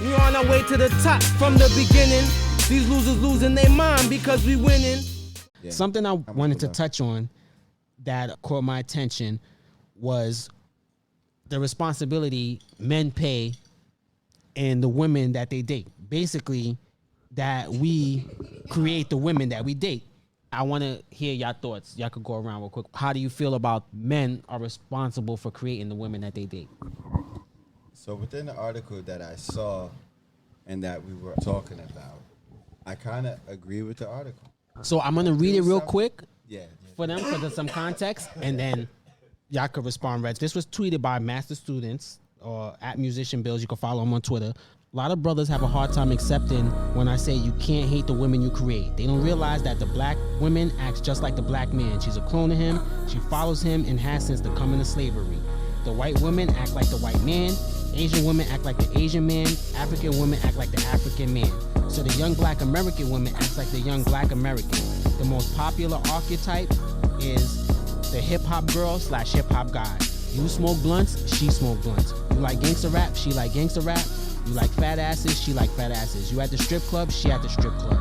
We on our way to the top from the beginning. These losers losing their mind because we winning. Yeah. Something I wanted to touch on that caught my attention was the responsibility men pay and the women that they date. Basically, that we create the women that we date. I want to hear your thoughts. Y'all could go around real quick. How do you feel about men are responsible for creating the women that they date? So within the article that I saw and that we were talking about, I kind of agree with the article. So I'm going to read it real quick Yeah. for them for some context, and then y'all could respond. Red. This was tweeted by Master Students or at Musician Bills. You can follow him on Twitter. A lot of brothers have a hard time accepting when I say you can't hate the women you create. They don't realize that the black woman acts just like the black man. She's a clone of him. She follows him and has since the coming of slavery. The white women act like the white man. Asian women act like the Asian man. African women act like the African man. So the young black American woman acts like the young black American. The most popular archetype is the hip hop girl / hip hop guy. You smoke blunts, she smoke blunts. You like gangster rap, she like gangster rap. You like fat asses, she like fat asses. You at the strip club, she at the strip club.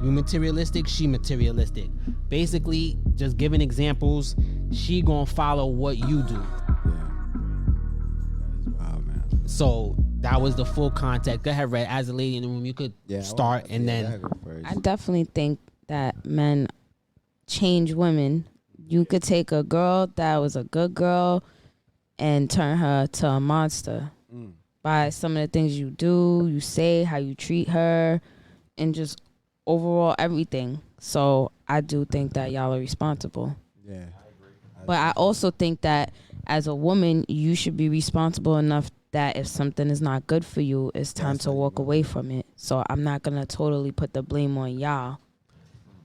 You materialistic, she materialistic. Basically, just giving examples, she gonna follow what you do. Yeah. That is wild, man. So that was the full context. Go ahead, Red. As a lady in the room, you could start and then. I definitely think that men change women. You could take a girl that was a good girl and turn her to a monster by some of the things you do, you say, how you treat her, and just overall everything. So I do think that y'all are responsible. Yeah. But I also think that as a woman, you should be responsible enough that if something is not good for you, it's time to walk away from it. So I'm not going to totally put the blame on y'all.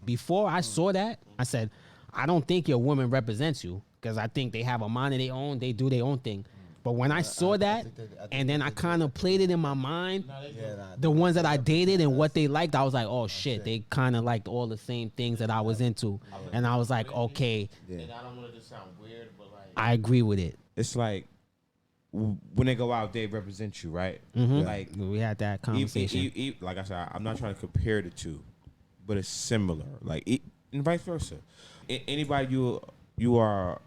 Before I saw that, I said, I don't think your woman represents you because I think they have a mind of their own. They do their own thing. But when I saw that, and then I kind of played it in my mind, the ones that I dated and what they liked, I was like, oh, shit, they kind of liked all the same things that I was into. And I was like, okay. And I don't want to just sound weird, but like... I agree with it. It's like, when they go out, they represent you, right? Mm-hmm. Like we had that conversation. Like I said, I'm not trying to compare the two, but it's similar. Like, and vice versa. Anybody you are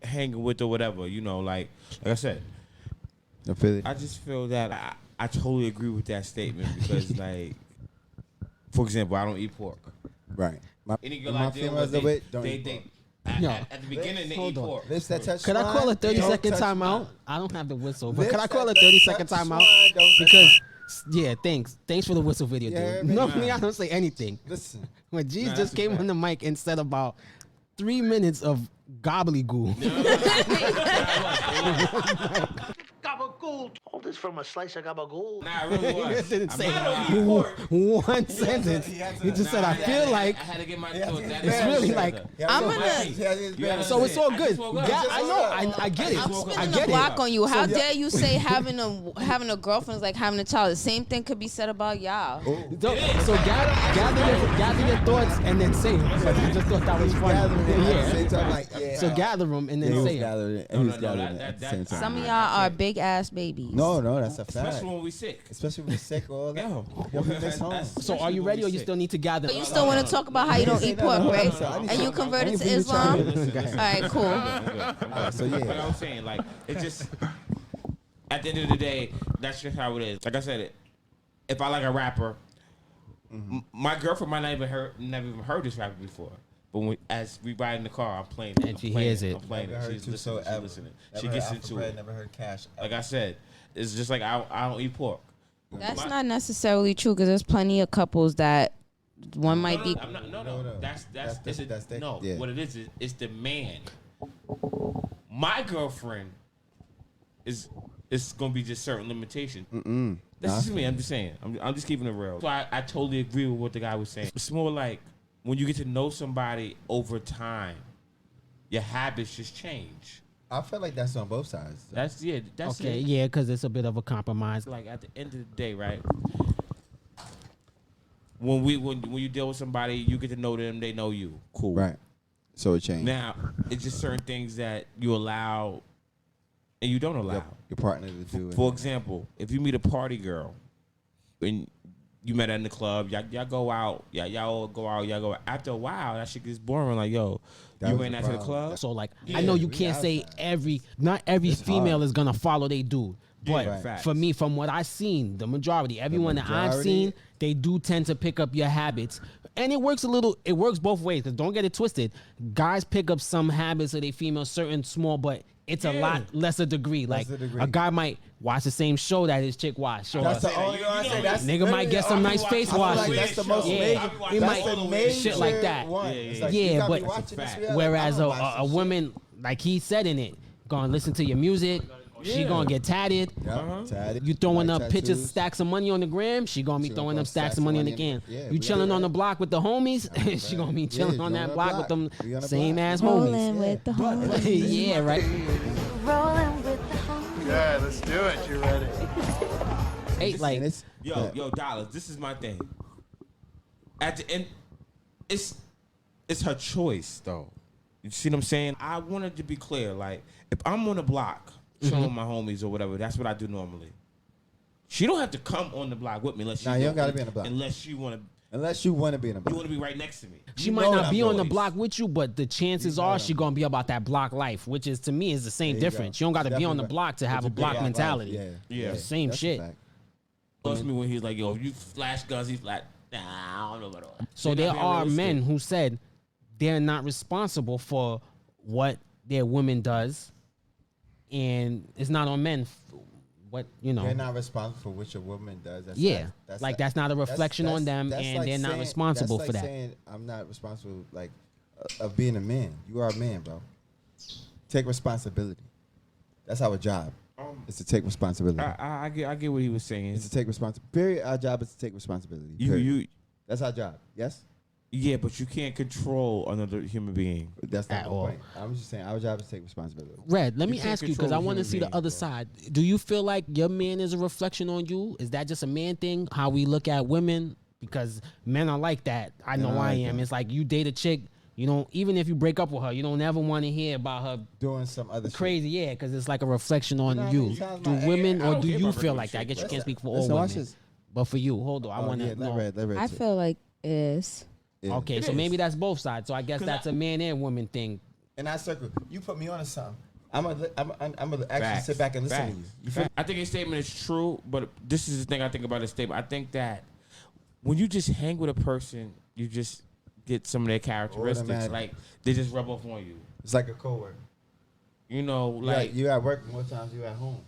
hanging with or whatever, you know, like I said, I just feel that I totally agree with that statement because, like, for example, I don't eat pork. Right. Any girl I deal with, they at the beginning they eat pork. Could I call a 30-second timeout? I don't have the whistle, but could I call a 30-second timeout? Because yeah, thanks for the whistle video, dude. Normally I don't say anything. Listen, when G's just came on the mic and said about 3 minutes of gobbledygook. Gabagool. All this from a slice of gabagool. Nah, I really was. Didn't say one sentence. He just said, I feel like. I had to get my it's really like. I'm gonna. So it's all good. I know. I get it. I'm spinning a block on you. How dare you say having a girlfriend is like having a child? The same thing could be said about y'all. So gather your thoughts and then say it. Because I just thought that was funny. So gather them and then say it. Some of y'all are big ass babies. No, that's a fact. Especially when we sick. Especially when we're sick or So are you ready or you still need to gather? But you still want to talk about how you don't eat pork, right? And you converted to Islam? All right, cool. So yeah. Like I was saying, like, it's just, at the end of the day, that's just how it is. Like I said, if I like a rapper, my girlfriend might never even heard this rapper before. But as we ride in the car, I'm playing it. And she hears it. I'm playing it. She's listening. She Never gets heard into it. Never heard Cash. Like I said, it's just like I don't eat pork. That's not necessarily true because there's plenty of couples that one might be. No. That's no. Yeah. What it is, it's the man. My girlfriend is gonna be just certain limitations. That's just me. I'm just saying. I'm just keeping it real. So I totally agree with what the guy was saying. It's more like when you get to know somebody over time, your habits just change. I feel like that's on both sides. That's okay. It. Yeah, because it's a bit of a compromise. Like at the end of the day, right? When you deal with somebody, you get to know them, they know you. Cool. Right. So it changed. Now, it's just certain things that you allow and you don't allow. your partner to do it. For example, if you meet a party girl and you met her in the club, y'all go out, y'all go out. After a while, that shit gets boring. Like, yo, That you was went the out to the problem. club. So like, Yeah, I know you we can't say outside. not every It's female hard. is gonna follow they dude. But Yeah, facts. for me, from what I've seen, the majority, everyone that I've majority? seen, they do tend to pick up your habits. And it works it works both ways. Cause don't get it twisted. Guys pick up some habits of they female, certain small, but it's a lot lesser degree. Like Lesser degree. a guy might watch the same show that his chick watch. Or That's the say that. only You one I know say. what? That's nigga might get some nice face I feel wash. like that's the most Yeah. major. He That's might- the major shit like that. one. Yeah, It's yeah, like, yeah. you gotta But be watching this fact. reality. whereas I a, don't watch a this woman, like he said in it, gonna listen to your music. She Yeah. gonna get tatted. shit. Yeah, tatted, You throwing like up pictures, tattoos. stacks of money on the gram. She gonna be She gonna throwing throw up stacks of money on the can. Yeah, You we chilling got on the that. block with the homies. She gonna be chilling on that block with them We on the same block. ass Rolling homies. with the homies. Yeah, right. Rolling with the homies. Yeah, let's do it. You ready? Hey, like And it's Yo, Dollars, this is my thing. At the end, it's her choice, though. You see what I'm saying? I wanted to be clear. Like, if I'm on the block, chilling with my homies or whatever, that's what I do normally. She don't have to come on the block with me unless she Nah, you don't gotta be on the block. Unless you want to. unless you want to be in a You block. want to be right next to me. she You might know not that be on the voice. block with you, but the chances are she gonna be about that block life, which is to me is the same There you difference. go. You don't gotta be on the Definitely block to have a It's block big mentality. life. Yeah. Same That's a shit. fact. Lost me when he's like, yo, if you flash guns, he's like, nah, I don't know about that. So there are men who said they're not responsible for what their woman does, and it's not on men. What you know? They're not responsible for what your woman does. That's Yeah, that's like that's not a reflection on them, that's and like they're not saying- responsible that's for like that. Saying, I'm not responsible, like, of being a man. You are a man, bro. Take responsibility. That's our job. Is to take responsibility. I get what he was saying. It's to take responsibility. Period. Our job is to take responsibility. You Period. That's our job. Yes. yeah, but you can't control another human being. That's not At the all. point. I'm just saying our job is to take responsibility. Red, let You me can't ask you because control I a want to human see the being, other bro. side. Do you feel like your man is a reflection on you? Is that just a man thing? How we look at women? Because men are like that. I know Men are I like am. that. It's like you date a chick. You don't even if you break up with her, you don't ever want to hear about her Doing some other crazy. Yeah, because it's like a reflection on know how you. many times Do my- women I or don't do care you about feel breaking like that? I shit, guess you bro. can't speak for Listen, all watch women. this. But for you, hold on. I Oh, want to yeah, know. let Red I too. feel like it is. Yeah. Okay, It so is. maybe that's both sides. So I guess 'Cause that's a man and woman thing. In that circle, you put me on to something. I'm gonna actually Facts. sit back and listen Facts. to you. You feel Facts. I think his statement is true, but this is the thing I think about his statement. I think that when you just hang with a person, you just get some of their characteristics. Automatic. Like they just rub off on you. It's like a coworker. You know, like You at work more times you at home.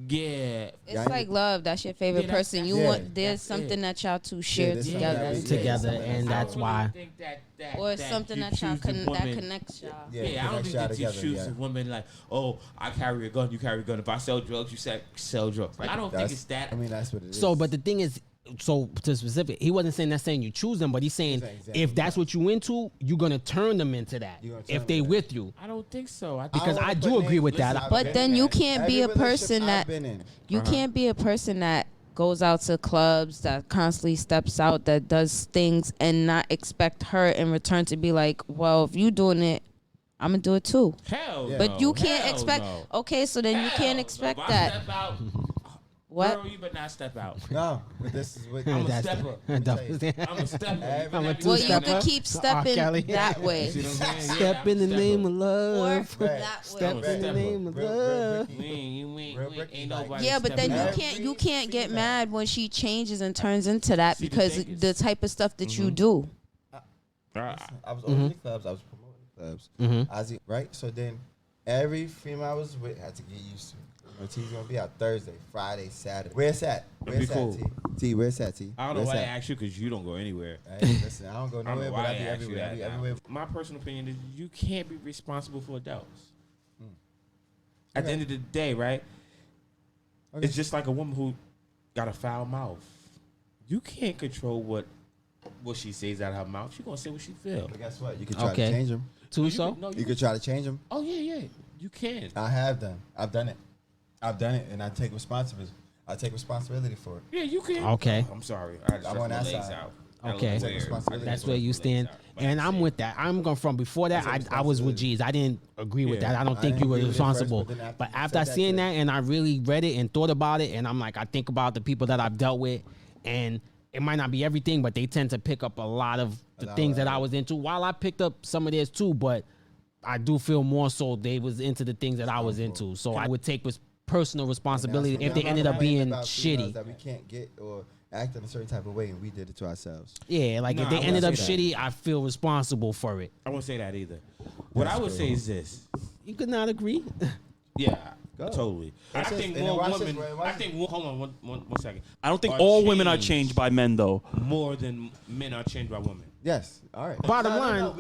yeah. It's Yeah, I like love. That's your favorite Yeah, that's- person. You yeah. want there's That's something it. that y'all two share there's something together. that we- Together, something and that's that's I don't why. really think that Or it's that something you that y'all choose the that woman- connects y'all. Yeah, I don't connect think y'all that you together, choose yeah. a woman like, oh, I carry a gun, you carry a gun. If I sell drugs, you sell drugs. Like I don't think That's- it's that. I mean, that's what it is. So, but the thing is, so to specific, he wasn't saying that's saying you choose them, but he's saying Exactly. if that's what you into, you're gonna turn them into that. You're gonna turn If them they into with you, I don't think so. I because wanna I put do agree names- with that. listen, I've But been then in you that. can't be a Every relationship person I've that been in. you can't be a person that goes out to clubs, that constantly steps out, that does things and not expect her in return to be like, well, if you doing it, I'm gonna do it too. Hell Yeah. no. But you can't Hell expect. no. Okay, so then you Hell can't no. expect If I that. Step out, What? Girl, you better not step out. No, but this is what I'm a That's- stepper. that's- I'm a stepper. I'm a two Well, you stepper. could keep stepping Kelly. that way. See what I'm saying? Step Yeah, in the I'm a name stepper. of love. Or Right. that Step way. in the name of Real love. Ricky. We ain't Real Ricky, ain't like- nobody. Yeah, but then stepping you out. can't get female. mad when she changes and turns into that See, the because thing is- the type of stuff that you do. I was over the clubs. I was promoting the clubs. I was, right? So then every female I was with had to get used to. You know, T's gonna be out Thursday, Friday, Saturday. Where's that? Where's be that, cool. T? T, where's that, T? I don't know Where's why I that? asked you because you don't go anywhere. Hey, listen, I don't go I don't nowhere, know but why I I be asked you everywhere. I that. be now. everywhere. My personal opinion is you can't be responsible for adults. At the Okay. end of the day, right? Okay. It's just like a woman who got a foul mouth. You can't control what she says out of her mouth. She gonna say what she feel. But guess what? You can try Okay. to change them. Too so? No, You can try to change them. Oh yeah, you can. I have done. I've done it. I've done it, and I take responsibility. I take responsibility for it. Yeah, you can. Okay. I'm sorry. I just I'm on my that legs side. out. Okay. Take responsibility. That's where you stand, and I'm with that. I'm going from before that. I was with G's. I didn't agree with that. I don't think you were responsible. But after I seen that and I really read it and thought about it, and I'm like, I think about the people that I've dealt with, and it might not be everything, but they tend to pick up a lot of the things that I was into. While I picked up some of theirs too, but I do feel more so they was into the things that I was into. So I would take personal responsibility if they ended up being shitty. That we can't get or act in a certain type of way, and we did it to ourselves. Yeah, like if they ended up shitty, I feel responsible for it. I won't say that either. What I would say is this. You could not agree. Yeah, totally. I think more women. Hold on one second. I don't think all women are changed by men, though. More than men are changed by women. Yes. All right. Bottom line,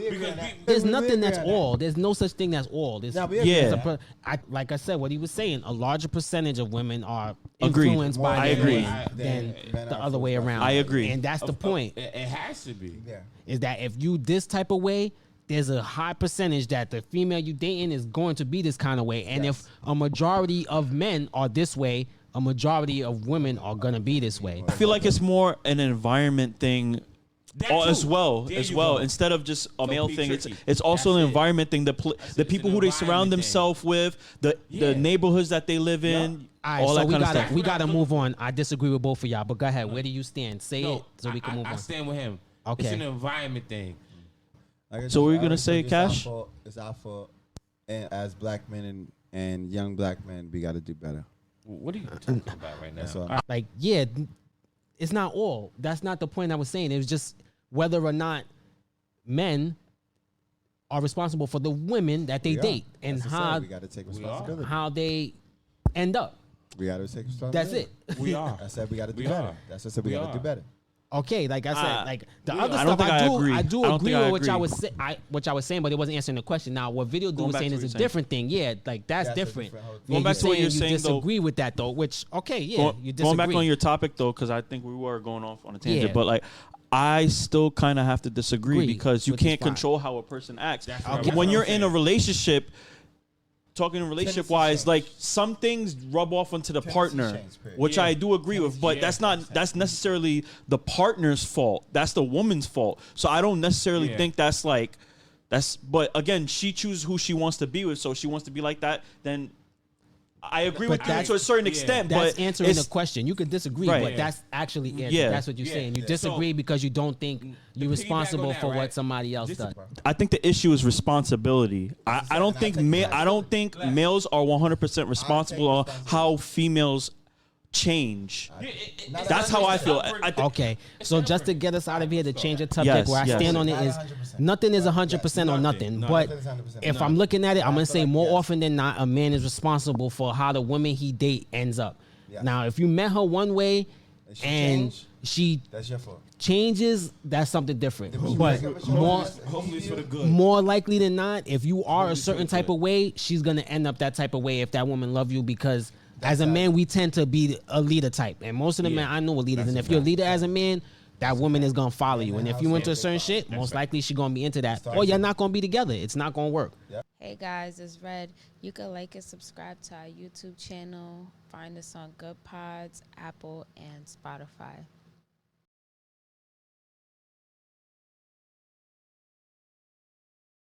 there's nothing that's all. There's no such thing as all. Like I said, what he was saying, a larger percentage of women are influenced by men than the other way around. I agree. And that's the point. It has to be. Yeah. Is that if you this type of way, there's a high percentage that the female you dating is going to be this kind of way. And if a majority of men are this way, a majority of women are going to be this way. I feel like it's more an environment thing. As well. Instead of just a male thing, it's also an environment thing. The people who they surround themselves with, the neighborhoods that they live in, all that kind of stuff. We gotta move on. I disagree with both of y'all, but go ahead. Where do you stand? Say it so we can move on. I stand with him. Okay. It's an environment thing. So what are you gonna say, Cash? It's our fault, and as black men and young black men, we got to do better. What are you talking about right now? Like, yeah, it's not all. That's not the point I was saying. It was just whether or not men are responsible for the women that they date and how we got to take responsibility. How they end up. We got to take responsibility. That's it. We are. I said we got to do better. That's what I said. We got to do better. Okay, like I said, like the other I don't stuff, think I agree. I do I agree don't with think I what y'all was saying, but it wasn't answering the question. Now, what Video Dude was saying is a different thing. Yeah, like that's different. Going back to what you're saying, you disagree with that though, which you disagree. Going back on your topic though, because I think we were going off on a tangent, but like I still kind of have to disagree because you can't control how a person acts. When you're in a relationship. Talking relationship wise, like some things rub off onto the partner, which I do agree with, but that's necessarily the partner's fault. That's the woman's fault. So I don't necessarily think that's. But again, she chooses who she wants to be with. So if she wants to be like that, then I agree with you to a certain extent. That's but answering the question. You could disagree, but that's actually that's what you're saying. You disagree because you don't think you're responsible for what somebody else does. I think the issue is responsibility. I don't think males are 100% responsible on how females change. That's how I feel. Okay, so just to get us out of here, to change the subject, where I stand on it is nothing is 100% or nothing. But if I'm looking at it, I'm gonna say more often than not, a man is responsible for how the woman he date ends up. Now, if you met her one way and she that's your fault. Changes, that's something different. But more likely than not, if you are a certain type of way, she's gonna end up that type of way if that woman love you because. As a man, we tend to be a leader type. And most of the men I know are leaders. And if you're a leader as a man, that woman is going to follow you. And if you into a certain shit, most likely she's going to be into that. Or you're not going to be together. It's not going to work. Hey guys, it's Red. You can like and subscribe to our YouTube channel. Find us on Good Pods, Apple, and Spotify.